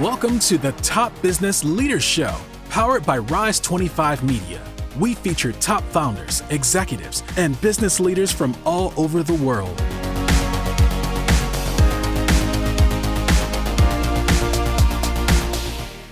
Welcome to the Top Business Leaders Show, powered by Rise 25 Media. We feature top founders, executives, and business leaders from all over the world.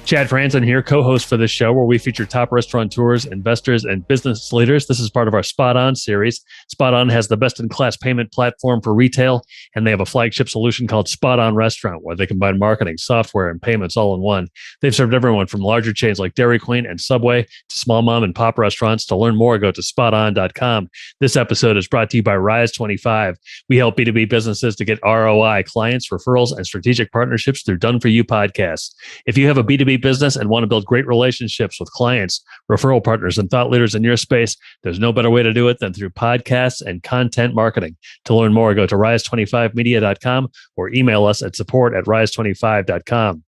Chad Franzen here, co-host for this show where we feature top restaurateurs, investors, and business leaders. This is part of our SpotOn series. SpotOn has the best-in-class payment platform for retail, and they have a flagship solution called SpotOn Restaurant, where they combine marketing, software, and payments all in one. They've served everyone from larger chains like Dairy Queen and Subway to small mom and pop restaurants. To learn more, go to SpotOn.com. This episode is brought to you by Rise 25. We help B2B businesses to get ROI, clients, referrals, and strategic partnerships through Done For You podcasts. If you have a B2B business and want to build great relationships with clients, referral partners, and thought leaders in your space, there's no better way to do it than through podcasts and content marketing. To learn more, go to rise25media.com or email us at support@rise25.com.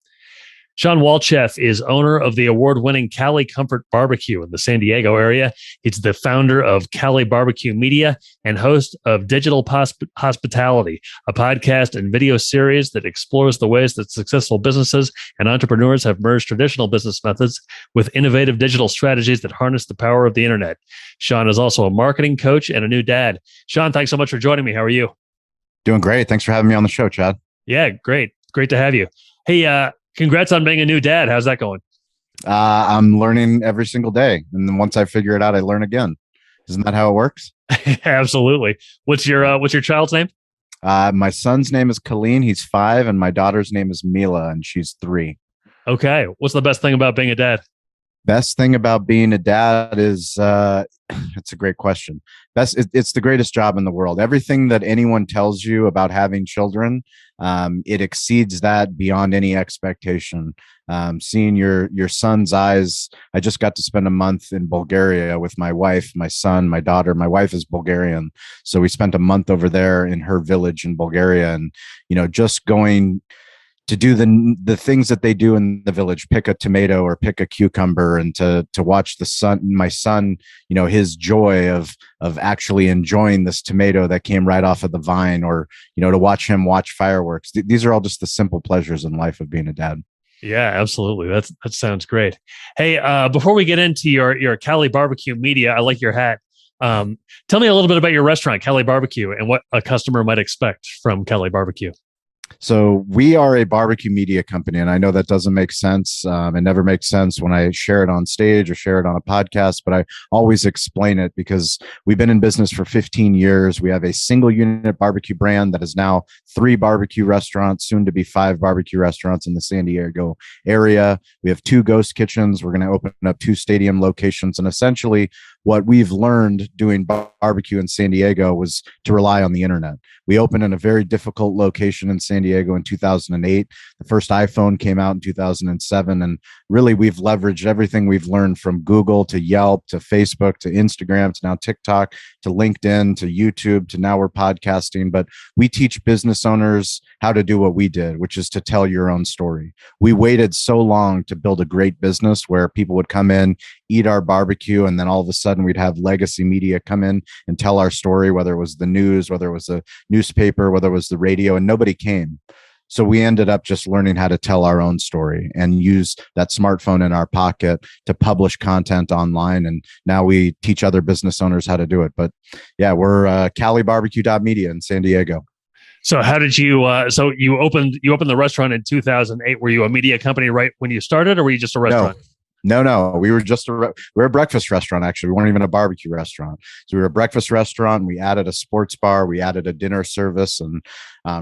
Shawn Walchef is owner of the award-winning Cali Comfort Barbecue in the San Diego area. He's the founder of Cali BBQ Media and host of Digital Hospitality, a podcast and video series that explores the ways that successful businesses and entrepreneurs have merged traditional business methods with innovative digital strategies that harness the power of the internet. Shawn is also a marketing coach and a new dad. Shawn, thanks so much for joining me. How are you? Doing great. Thanks for having me on the show, Chad. Yeah, great. Great to have you. Hey, congrats on being a new dad. How's that going? I'm learning every single day. And then once I figure it out, I learn again. Isn't that how it works? Absolutely. What's your child's name? My son's name is Colleen. He's 5. And my daughter's name is Mila, and she's 3. Okay. What's the best thing about being a dad? Best thing about being a dad is, it's a great question. It's the greatest job in the world. Everything that anyone tells you about having children, it exceeds that beyond any expectation. Seeing your son's eyes, I just got to spend a month in Bulgaria with my wife, my son, my daughter. My wife is Bulgarian, so we spent a month over there in her village in Bulgaria, and just going to do the things that they do in the village, pick a tomato or pick a cucumber, and to watch my son, his joy of actually enjoying this tomato that came right off of the vine, or, to watch him watch fireworks. These are all just the simple pleasures in life of being a dad. Yeah, absolutely. That sounds great. Hey, before we get into your Cali BBQ Media, I like your hat. Tell me a little bit about your restaurant, Cali BBQ, and what a customer might expect from Cali BBQ. So we are a barbecue media company, and I know that doesn't make sense. It never makes sense when I share it on stage or share it on a podcast, but I always explain it because we've been in business for 15 years. We have a single unit barbecue brand that is now 3 barbecue restaurants, soon to be 5 barbecue restaurants in the San Diego area. We have 2 ghost kitchens. We're going to open up 2 stadium locations. And essentially what we've learned doing barbecue in San Diego was to rely on the internet. We opened in a very difficult location in San Diego in 2008. The first iPhone came out in 2007. And really, we've leveraged everything we've learned from Google to Yelp to Facebook to Instagram to now TikTok to LinkedIn to YouTube to now we're podcasting. But we teach business owners how to do what we did, which is to tell your own story. We waited so long to build a great business where people would come in, eat our barbecue, and then all of a sudden we'd have legacy media come in and tell our story, whether it was the news, whether it was a newspaper, whether it was the radio, and nobody came. So we ended up just learning how to tell our own story and use that smartphone in our pocket to publish content online. And now we teach other business owners how to do it. But yeah, we're CaliBBQ.media in San Diego. So how did you, so you opened the restaurant in 2008. Were you a media company right when you started, or were you just a restaurant? No. We were just we're a breakfast restaurant, actually. We weren't even a barbecue restaurant. So we were a breakfast restaurant. And we added a sports bar. We added a dinner service. And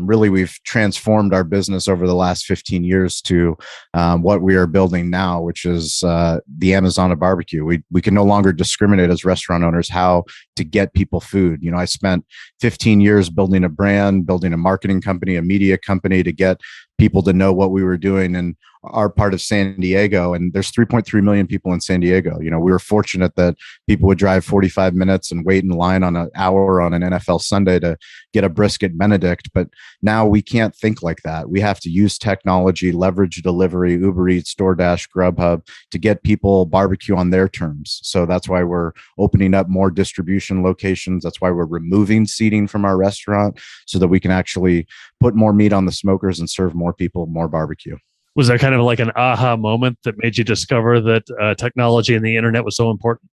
really, we've transformed our business over the last 15 years to what we are building now, which is the Amazon of barbecue. We can no longer discriminate as restaurant owners how to get people food. I spent 15 years building a brand, building a marketing company, a media company to get people to know what we were doing in our part of San Diego. And there's 3.3 million people in San Diego. We were fortunate that people would drive 45 minutes and wait in line on an hour on an NFL Sunday to get a brisket Benedict. But now we can't think like that. We have to use technology, leverage delivery, Uber Eats, DoorDash, Grubhub to get people barbecue on their terms. So that's why we're opening up more distribution locations. That's why we're removing seating from our restaurant so that we can actually put more meat on the smokers and serve more people more barbecue. Was there kind of like an aha moment that made you discover that technology and the internet was so important?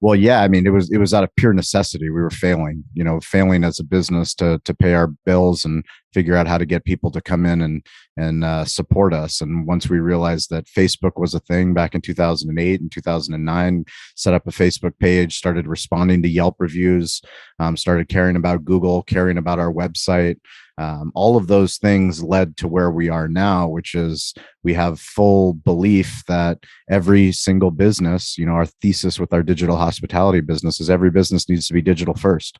Well, yeah, I mean, it was out of pure necessity. We were failing, failing as a business to pay our bills and figure out how to get people to come in and support us. And once we realized that Facebook was a thing back in 2008 and 2009, set up a Facebook page, started responding to Yelp reviews, started caring about Google, caring about our website. All of those things led to where we are now, which is we have full belief that every single business, our thesis with our digital hospitality business is every business needs to be digital first.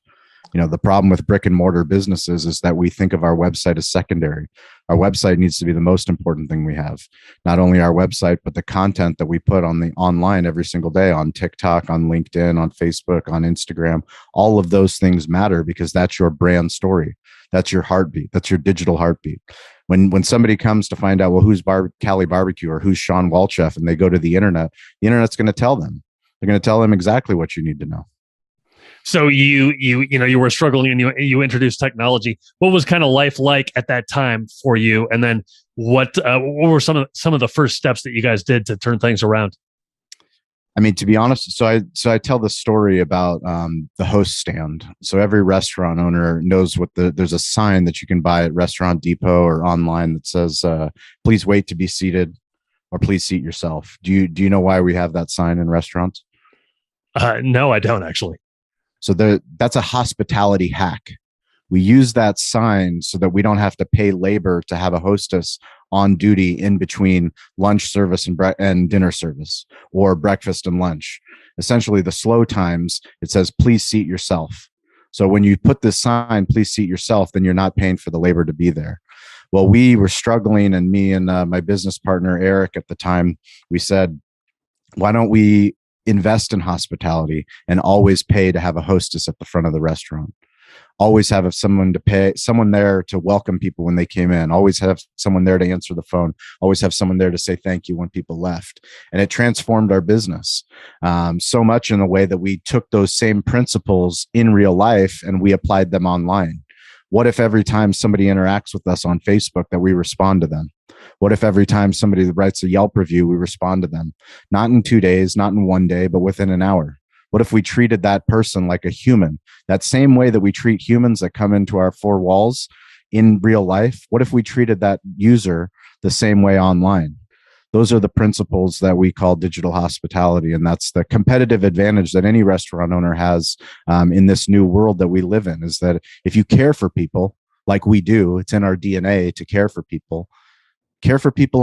The problem with brick and mortar businesses is that we think of our website as secondary. Our website needs to be the most important thing we have. Not only our website, but the content that we put on the online every single day on TikTok, on LinkedIn, on Facebook, on Instagram. All of those things matter because that's your brand story. That's your heartbeat. That's your digital heartbeat. When somebody comes to find out, well, who's Cali BBQ or who's Shawn Walchef, and they go to the internet's going to tell them. They're going to tell them exactly what you need to know. So you were struggling and you introduced technology. What was kind of life like at that time for you? And then what were some of the first steps that you guys did to turn things around? I mean, to be honest, so I tell the story about the host stand. So every restaurant owner knows there's a sign that you can buy at Restaurant Depot or online that says, "Please wait to be seated," or "Please seat yourself." Do you know why we have that sign in restaurants? No, I don't actually. So that's a hospitality hack. We use that sign so that we don't have to pay labor to have a hostess on duty in between lunch service and dinner service, or breakfast and lunch. Essentially, the slow times, it says, "Please seat yourself." So when you put this sign, "Please seat yourself," then you're not paying for the labor to be there. Well, we were struggling, and me and my business partner, Eric, at the time, we said, why don't we invest in hospitality and always pay to have a hostess at the front of the restaurant? Always have someone there to welcome people when they came in. Always have someone there to answer the phone. Always have someone there to say thank you when people left. And it transformed our business so much in the way that we took those same principles in real life and we applied them online. What if every time somebody interacts with us on Facebook that we respond to them? What if every time somebody writes a Yelp review, we respond to them? Not in 2 days, not in 1 day, but within an hour. What if we treated that person like a human? That same way that we treat humans that come into our four walls in real life, what if we treated that user the same way online? Those are the principles that we call digital hospitality. And that's the competitive advantage that any restaurant owner has in this new world that we live in, is that if you care for people like we do, it's in our DNA to care for people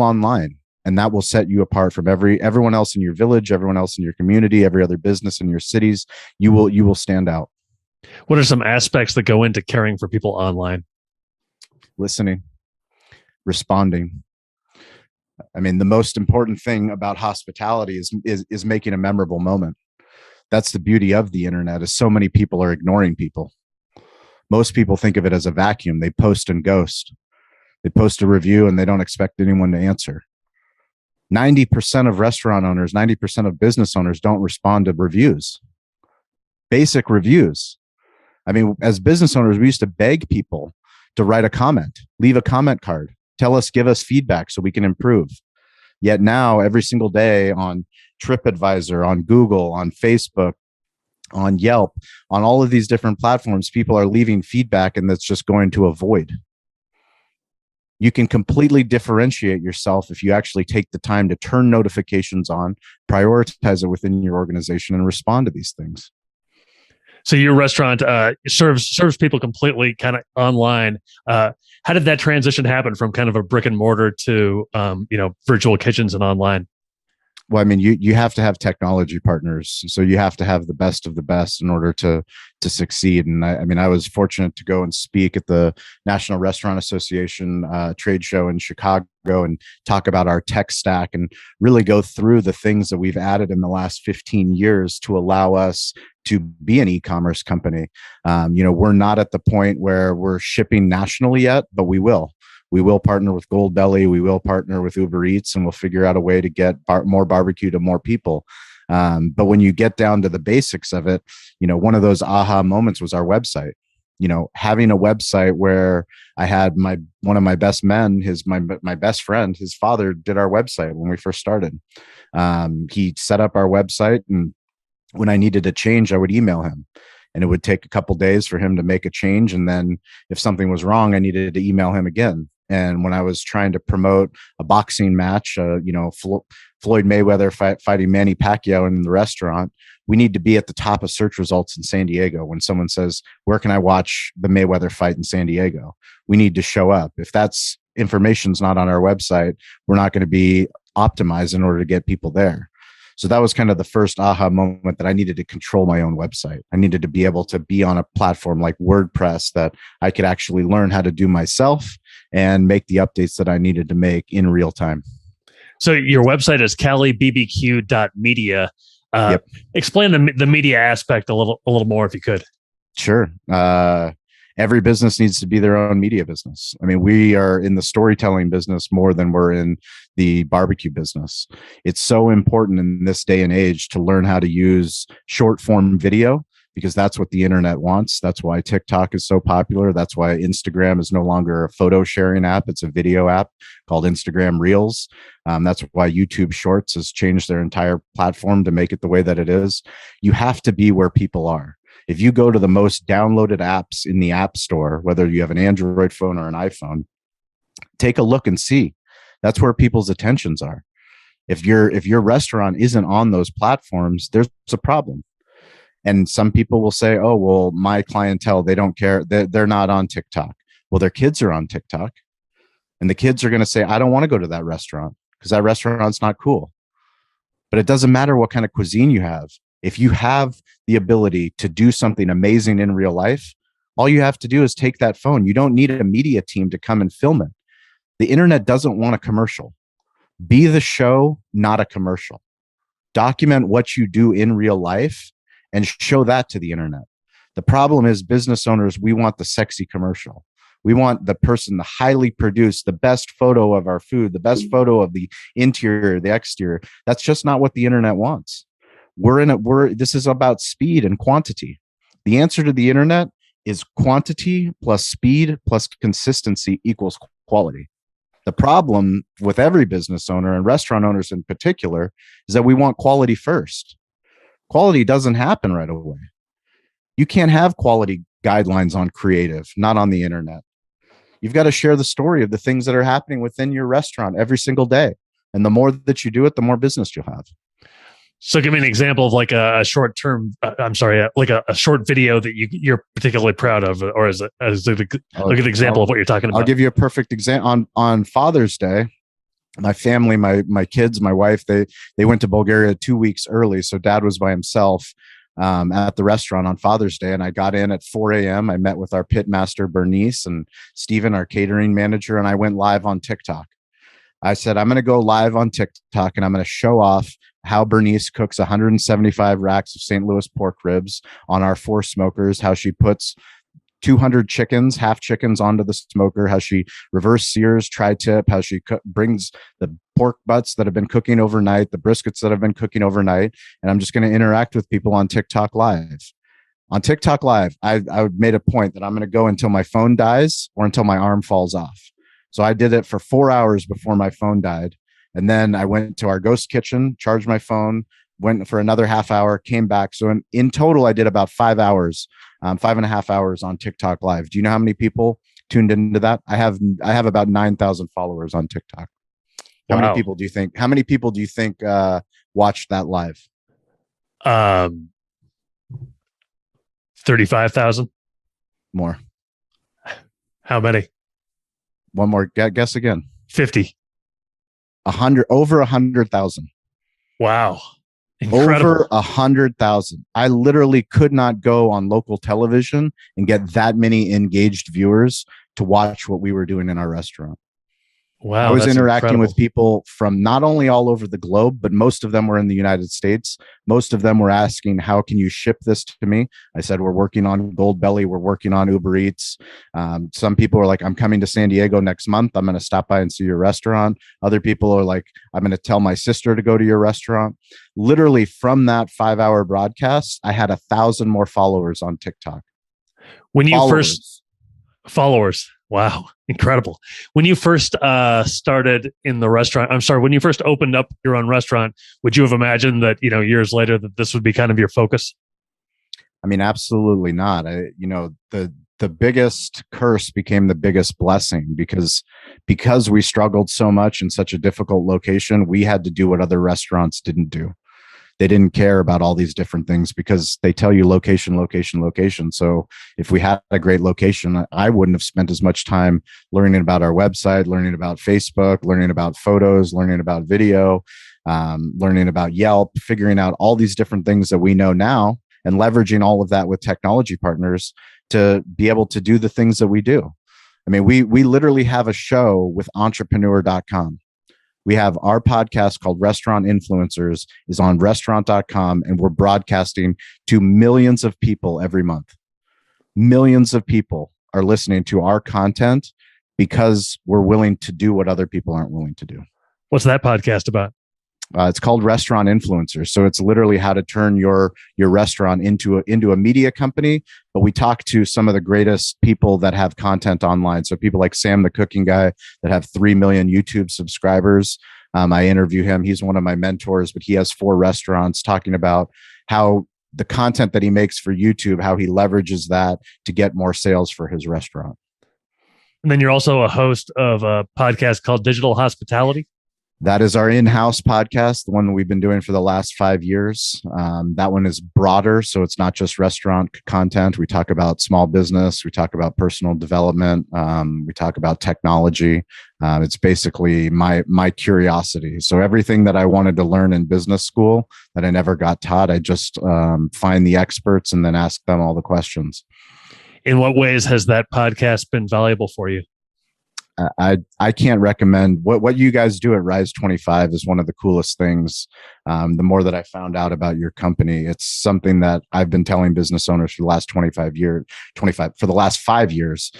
online. And that will set you apart from everyone else in your village, everyone else in your community, every other business in your cities. You will stand out. What are some aspects that go into caring for people online? Listening, responding. I mean, the most important thing about hospitality is making a memorable moment. That's the beauty of the internet, is so many people are ignoring people. Most people think of it as a vacuum. They post and ghost. They post a review and they don't expect anyone to answer. 90% of restaurant owners, 90% of business owners don't respond to reviews. Basic reviews. I mean, as business owners, we used to beg people to write a comment, leave a comment card, give us feedback so we can improve. Yet now, every single day on TripAdvisor, on Google, on Facebook, on Yelp, on all of these different platforms, people are leaving feedback, and that's just going to a void. You can completely differentiate yourself if you actually take the time to turn notifications on, prioritize it within your organization, and respond to these things. So your restaurant serves people completely kind of online. How did that transition happen from kind of a brick and mortar to virtual kitchens and online? Well, I mean, you have to have technology partners. So you have to have the best of the best in order to succeed. And I was fortunate to go and speak at the National Restaurant Association trade show in Chicago and talk about our tech stack and really go through the things that we've added in the last 15 years to allow us to be an e-commerce company. We're not at the point where we're shipping nationally yet, but we will. We will partner with Goldbelly. We will partner with Uber Eats, and we'll figure out a way to get more barbecue to more people. But when you get down to the basics of it, one of those aha moments was our website. having a website where I had one of my best men, my best friend, his father did our website when we first started. He set up our website, and when I needed a change, I would email him, and it would take a couple days for him to make a change. And then if something was wrong, I needed to email him again. And when I was trying to promote a boxing match, Floyd Mayweather fighting Manny Pacquiao in the restaurant, we need to be at the top of search results in San Diego. When someone says, where can I watch the Mayweather fight in San Diego? We need to show up. If that's information's not on our website, we're not going to be optimized in order to get people there. So that was kind of the first aha moment that I needed to control my own website. I needed to be able to be on a platform like WordPress that I could actually learn how to do myself and make the updates that I needed to make in real time. So your website is calibbq.media. Yep. Explain the media aspect a little more if you could. Sure. Every business needs to be their own media business. I mean, we are in the storytelling business more than we're in the barbecue business. It's so important in this day and age to learn how to use short form video, because that's what the internet wants. That's why TikTok is so popular. That's why Instagram is no longer a photo sharing app. It's a video app called Instagram Reels. That's why YouTube Shorts has changed their entire platform to make it the way that it is. You have to be where people are. If you go to the most downloaded apps in the App Store, whether you have an Android phone or an iPhone, take a look and see. That's where people's attentions are. If your restaurant isn't on those platforms, there's a problem. And some people will say, oh, well, my clientele, they don't care. They're not on TikTok. Well, their kids are on TikTok. And the kids are going to say, I don't want to go to that restaurant because that restaurant's not cool. But it doesn't matter what kind of cuisine you have. If you have the ability to do something amazing in real life, all you have to do is take that phone. You don't need a media team to come and film it. The internet doesn't want a commercial. Be the show, not a commercial. Document what you do in real life and show that to the internet. The problem is business owners, we want the sexy commercial. We want the highly produced, the best photo of our food, the best photo of the interior, the exterior. That's just not what the internet wants. This is about speed and quantity. The answer to the internet is quantity plus speed plus consistency equals quality. The problem with every business owner and restaurant owners in particular is that we want quality first. Quality doesn't happen right away. You can't have quality guidelines on creative, not on the internet. You've got to share the story of the things that are happening within your restaurant every single day. And the more that you do it, the more business you'll have. So give me an example of like a short video that you're particularly proud of, or as a good example of what you're talking about. I'll give you a perfect example. On Father's Day, my family, my kids, my wife, they went to Bulgaria 2 weeks early. So Dad was by himself at the restaurant on Father's Day. And I got in at 4 a.m. I met with our pit master, Bernice, and Steven, our catering manager, and I went live on TikTok. I said, I'm going to go live on TikTok and I'm going to show off how Bernice cooks 175 racks of St. Louis pork ribs on our 4 smokers, how she puts 200 chickens, half chickens onto the smoker, how she reverse sears, tri-tip, how she brings the pork butts that have been cooking overnight, the briskets that have been cooking overnight. And I'm just going to interact with people on TikTok Live. On TikTok Live, I made a point that I'm going to go until my phone dies or until my arm falls off. So I did it for 4 hours before my phone died. And then I went to our ghost kitchen, charged my phone, went for another half hour, came back. So in total, I did about 5 hours, 5.5 hours on TikTok Live. Do you know how many people tuned into that? I have about 9,000 followers on TikTok. How many people do you think watched that live? 35,000. More. How many? One more. Guess again. 50. 100. Over 100,000. Wow. Incredible. Over 100,000. I literally could not go on local television and get that many engaged viewers to watch what we were doing in our restaurant. Wow. I was interacting with people from not only all over the globe, but most of them were in the United States. Most of them were asking, how can you ship this to me? I said, we're working on Goldbelly. We're working on Uber Eats. Some people are like, I'm coming to San Diego next month. I'm going to stop by and see your restaurant. Other people are like, I'm going to tell my sister to go to your restaurant. Literally from that 5-hour broadcast, I had 1,000 more followers on TikTok. When you Followers. first followers, wow, incredible. When you first started in the restaurant, when you first opened up your own restaurant, would you have imagined that, years later that this would be kind of your focus? I mean, absolutely not. The biggest curse became the biggest blessing because we struggled so much in such a difficult location. We had to do what other restaurants didn't do. They didn't care about all these different things because they tell you location, location, location. So if we had a great location, I wouldn't have spent as much time learning about our website, learning about Facebook, learning about photos, learning about video, learning about Yelp, figuring out all these different things that we know now, and leveraging all of that with technology partners to be able to do the things that we do. I mean, we literally have a show with entrepreneur.com. We have our podcast called Restaurant Influencers is on restaurant.com, and we're broadcasting to millions of people every month. Millions of people are listening to our content because we're willing to do what other people aren't willing to do. What's that podcast about? It's called Restaurant Influencers. So it's literally how to turn your restaurant into a media company. But we talk to some of the greatest people that have content online. So people like Sam, the cooking guy, that have 3 million YouTube subscribers. I interview him. He's one of my mentors, but he has 4 restaurants, talking about how the content that he makes for YouTube, how he leverages that to get more sales for his restaurant. And then you're also a host of a podcast called Digital Hospitality. That is our in-house podcast, the one that we've been doing for the last 5 years. That one is broader, so it's not just restaurant content. We talk about small business. We talk about personal development. We talk about technology. It's basically my curiosity. So everything that I wanted to learn in business school that I never got taught, I just find the experts and then ask them all the questions. In what ways has that podcast been valuable for you? I can't recommend what you guys do at Rise 25 is one of the coolest things. The more that I found out about your company, it's something that I've been telling business owners for the last 5 years,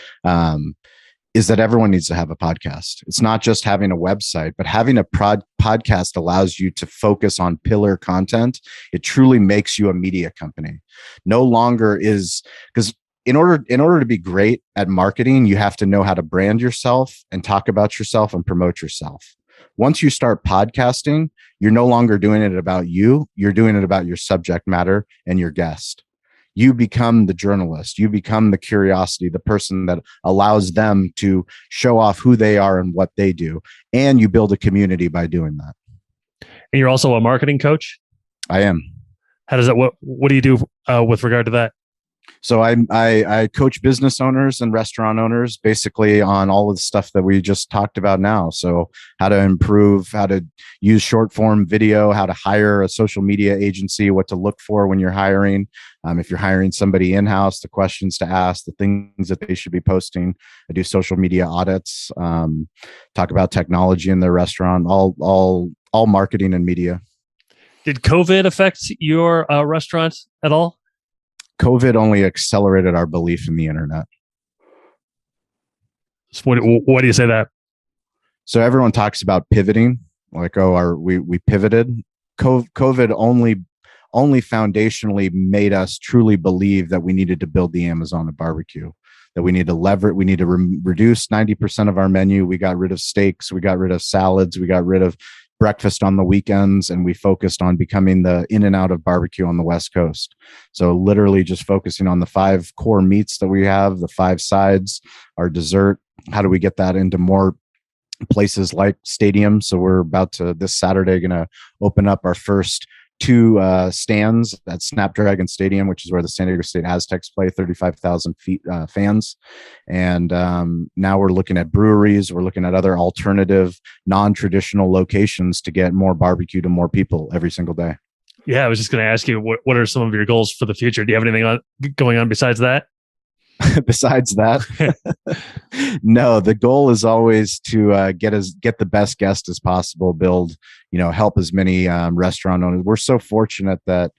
is that everyone needs to have a podcast. It's not just having a website, but having a podcast allows you to focus on pillar content. It truly makes you a media company. No longer is, because in order to be great at marketing, you have to know how to brand yourself and talk about yourself and promote yourself. Once you start podcasting, you're no longer doing it about you. You're doing it about your subject matter and your guest. You become the journalist. You become the curiosity, the person that allows them to show off who they are and what they do. And you build a community by doing that. And you're also a marketing coach? I am. How does that, what do you do with regard to that? So I coach business owners and restaurant owners basically on all of the stuff that we just talked about now. So how to improve, how to use short form video, how to hire a social media agency, what to look for when you're hiring. If you're hiring somebody in-house, the questions to ask, the things that they should be posting. I do social media audits, talk about technology in their restaurant, all marketing and media. Did COVID affect your restaurant at all? COVID only accelerated our belief in the internet. So why do you say that? So everyone talks about pivoting, like, we pivoted. COVID only foundationally made us truly believe that we needed to build the Amazon of barbecue, that we need to reduce 90% of our menu. We got rid of steaks, we got rid of salads, we got rid of breakfast on the weekends, and we focused on becoming the in and out of barbecue on the West Coast. So literally just focusing on the 5 core meats that we have, the 5 sides, our dessert. How do we get that into more places like stadiums? So we're about to, this Saturday, going to open up our first 2 stands at Snapdragon Stadium, which is where the San Diego State Aztecs play, 35,000 fans. And now we're looking at breweries. We're looking at other alternative, non-traditional locations to get more barbecue to more people every single day. Yeah, I was just going to ask you, what are some of your goals for the future? Do you have anything going on besides that? Besides that, no, the goal is always to get the best guest as possible, build, help as many restaurant owners. We're so fortunate that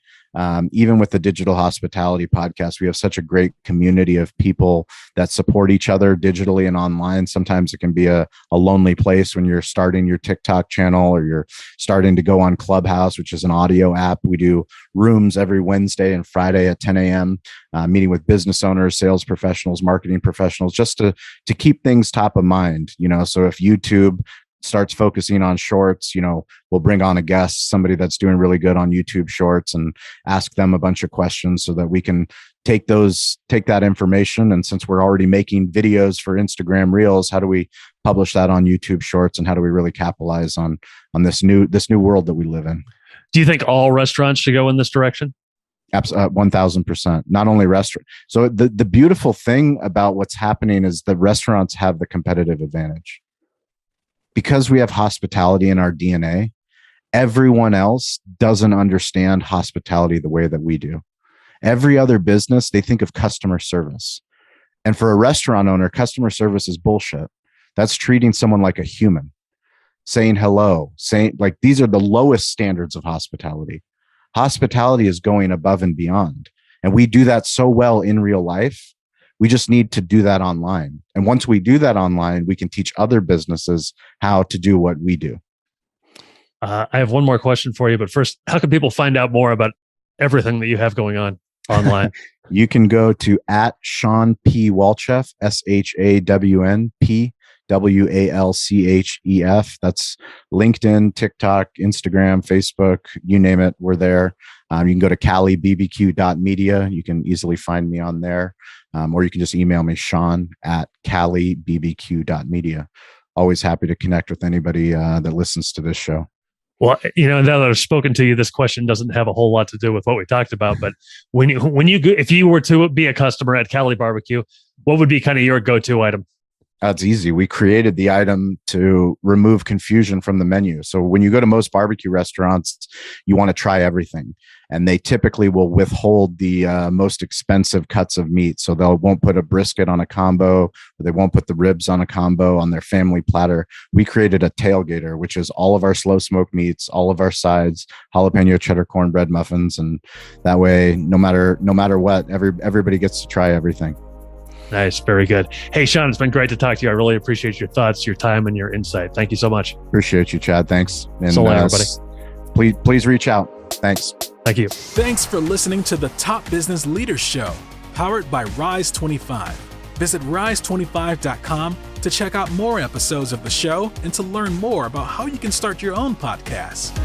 Even with the Digital Hospitality Podcast, we have such a great community of people that support each other digitally and online. Sometimes it can be a lonely place when you're starting your TikTok channel or you're starting to go on Clubhouse, which is an audio app. We do rooms every Wednesday and Friday at 10 a.m., meeting with business owners, sales professionals, marketing professionals, just to keep things top of mind. So if YouTube starts focusing on shorts, we'll bring on a guest, somebody that's doing really good on YouTube shorts, and ask them a bunch of questions so that we can take that information. And since we're already making videos for Instagram Reels, how do we publish that on YouTube shorts, and how do we really capitalize on this new world that we live in? Do you think all restaurants should go in this direction? 1000%. Not only restaurant. So the beautiful thing about what's happening is the restaurants have the competitive advantage. Because we have hospitality in our DNA, everyone else doesn't understand hospitality the way that we do. Every other business, they think of customer service. And for a restaurant owner, customer service is bullshit. That's treating someone like a human, saying hello, these are the lowest standards of hospitality. Hospitality is going above and beyond. And we do that so well in real life. We just need to do that online. And once we do that online, we can teach other businesses how to do what we do. I have one more question for you, but first, how can people find out more about everything that you have going on online? You can go to @Shawn P. Walchef, ShawnP Walchef. That's LinkedIn, TikTok, Instagram, Facebook, you name it, we're there. You can go to calibbq.media. You can easily find me on there. Or you can just email me, Shawn@calibbq.media. Always happy to connect with anybody that listens to this show. Well, now that I've spoken to you, this question doesn't have a whole lot to do with what we talked about. But if you were to be a customer at Cali BBQ, what would be kind of your go-to item? That's easy. We created the item to remove confusion from the menu. So when you go to most barbecue restaurants, you want to try everything. And they typically will withhold the most expensive cuts of meat. So they won't put a brisket on a combo, or they won't put the ribs on a combo on their family platter. We created a tailgater, which is all of our slow smoked meats, all of our sides, jalapeno cheddar cornbread muffins. And that way, no matter what, everybody gets to try everything. Nice. Very good. Hey, Shawn, it's been great to talk to you. I really appreciate your thoughts, your time, and your insight. Thank you so much. Appreciate you, Chad. Thanks. And so long, everybody. Please reach out. Thanks. Thank you. Thanks for listening to the Top Business Leaders Show, powered by Rise 25. Visit rise25.com to check out more episodes of the show and to learn more about how you can start your own podcast.